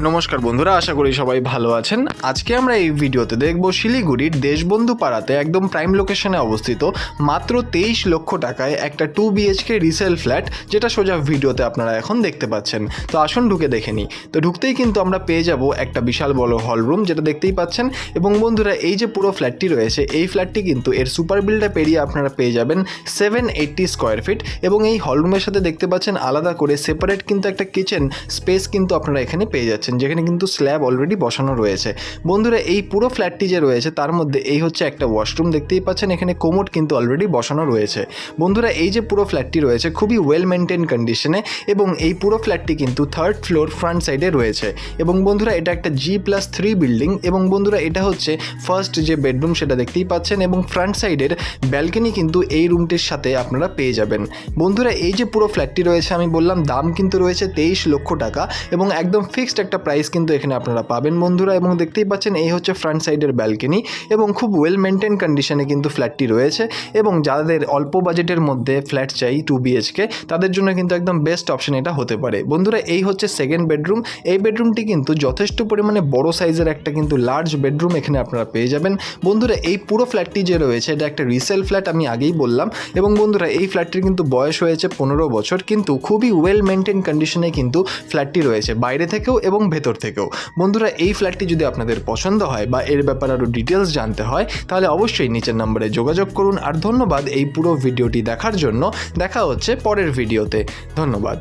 নমস্কার বন্ধুরা, আশা করি সবাই ভালো আছেন। আজকে আমরা এই ভিডিওতে দেখব শিলিগুড়ির দেশবন্ধু পাড়াতে একদম প্রাইম লোকেশনে অবস্থিত মাত্র 23 লক্ষ টাকায় একটা 2 BHK রিসেল ফ্ল্যাট, যেটা সোজা ভিডিওতে আপনারা এখন দেখতে পাচ্ছেন। তো আসুন ঢুকে দেখে নিই। তো ঢুকতেই কিন্তু আমরা পেয়ে যাব একটা বিশাল বড় হল রুম, যেটা দেখতেই পাচ্ছেন। এবং বন্ধুরা, এই যে পুরো ফ্ল্যাটটি রয়েছে, এই ফ্ল্যাটটি কিন্তু এর সুপার বিল্ডে পেরিয়ে আপনারা পেয়ে যাবেন 780 স্কোয়ার ফিট। এবং এই হল রুমের সাথে দেখতে পাচ্ছেন আলাদা করে সেপারেট কিন্তু একটা কিচেন স্পেস কিন্তু আপনারা এখানে পেয়ে যাচ্ছেন, যেখানে কিন্তু স্ল্যাব অলরেডি বসানো রয়েছে। বন্ধুরা, এই পুরো ফ্ল্যাটটি যে রয়েছে তার মধ্যে এই হচ্ছে একটা ওয়াশরুম, দেখতেই পাচ্ছেন এখানে কোমোড কিন্তু অলরেডি বসানো রয়েছে। বন্ধুরা, এই যে পুরো ফ্ল্যাটটি রয়েছে খুবই ওয়েল মেনটেন কন্ডিশনে, এবং এই পুরো ফ্ল্যাটটি কিন্তু 3rd ফ্লোর ফ্রন্ট সাইডে রয়েছে। এবং বন্ধুরা, এটা একটা G+3 বিল্ডিং। এবং বন্ধুরা, এটা হচ্ছে ফার্স্ট যে বেডরুম, সেটা দেখতেই পাচ্ছেন। এবং ফ্রন্ট সাইডের ব্যালকনি কিন্তু এই রুমটির সাথে আপনারা পেয়ে যাবেন। বন্ধুরা, এই যে পুরো ফ্ল্যাটটি রয়েছে, আমি বললাম দাম কিন্তু রয়েছে 23 লক্ষ টাকা, এবং একদম ফিক্সড একটা প্রাইস কিন্তু এখানে আপনারা পাবেন বন্ধুরা। এবং দেখতেই পাচ্ছেন এই হচ্ছে ফ্রন্ট সাইডের ব্যালকনি, এবং খুব ওয়েল মেনটেন কন্ডিশনে কিন্তু ফ্ল্যাটটি রয়েছে। এবং যাদের অল্প বাজেটের মধ্যে ফ্ল্যাট চাই 2 BHK, তাদের জন্য কিন্তু একদম বেস্ট অপশন এটা হতে পারে। বন্ধুরা, এই হচ্ছে সেকেন্ড বেডরুম। এই বেডরুমটি কিন্তু যথেষ্ট পরিমাণে বড় সাইজের একটা কিন্তু লার্জ বেডরুম এখানে আপনারা পেয়ে যাবেন। বন্ধুরা, এই পুরো ফ্ল্যাটটি যে রয়েছে এটা একটা রিসেল ফ্ল্যাট, আমি আগেই বললাম। এবং বন্ধুরা, এই ফ্ল্যাটটির কিন্তু বয়স হয়েছে 15 বছর, কিন্তু খুবই ওয়েল মেনটেন কন্ডিশনে কিন্তু ফ্ল্যাটটি রয়েছে, বাইরে থেকেও এবং ভেতর থেকেও। বন্ধুরা, এই ফ্ল্যাটটি যদি আপনাদের পছন্দ হয় বা এর ব্যাপারে আরও ডিটেলস জানতে হয়, তাহলে অবশ্যই নিচের নম্বরে যোগাযোগ করুন। আর ধন্যবাদ এই পুরো ভিডিওটি দেখার জন্য। দেখা হচ্ছে পরের ভিডিওতে। ধন্যবাদ।